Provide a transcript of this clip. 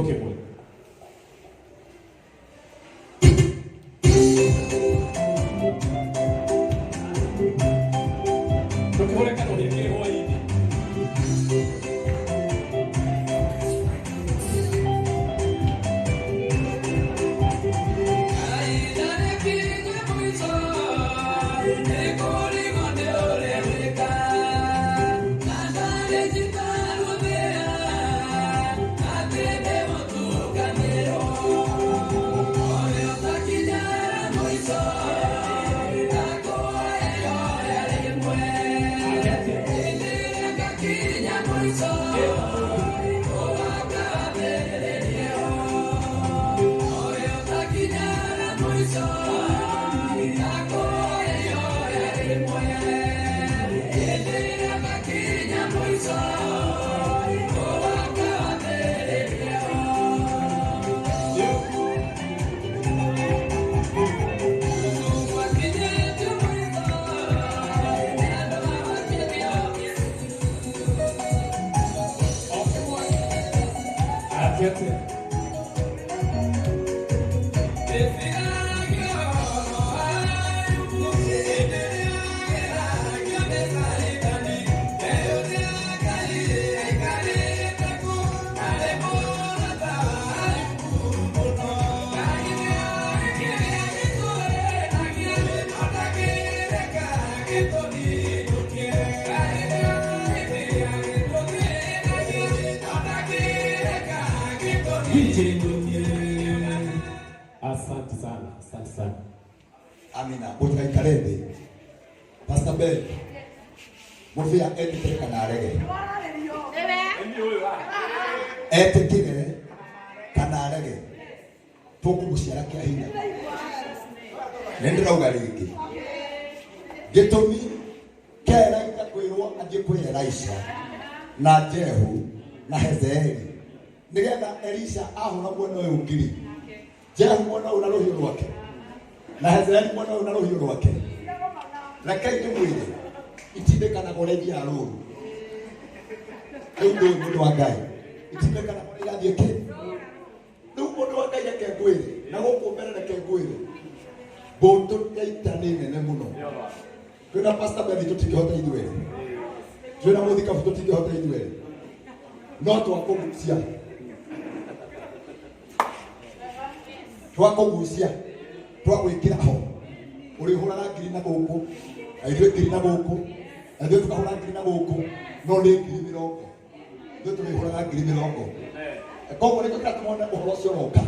toke mwe. Tukore kano ni kile mwa hivi. Asante sana, asante sana. Amina. Utaikarebe. Pastor Ben. Mufia eti kana arege. Eti kile kana arege. Toku guciara kia hinya. Nendera ugariki. Gitumi kera itakwirwo athie kuri Elisha na Jehu na Hazaeli. Nigetha Elisha ahura mwena uyu ngiri. Jehu mwena una ruhiu rwake. Na Hazaeli mwena una ruhiu rwake. Reke ndimwire itindekana goregia ruru. Ndio mundu wa Ngai. Itindekana goregia athie ki. Ndio mundu wa Ngai ake ngwire. Na guku mbere reke ngwire. Bondo yaitane nene muno. Kwina pastor Ben tutikihota ithuere. Twina muthika tutikihota ithuere. No twakugucia. Twakugucia. Twagwikira ho. Uri huraga ngiri na guku. Aithwe ngiri na guku. Aithwe tukahura ngiri na guku. No ni ngiri mirongo. Ndio tuli huraga ngiri mirongo. Koguo niko katumona uhoro cio roka.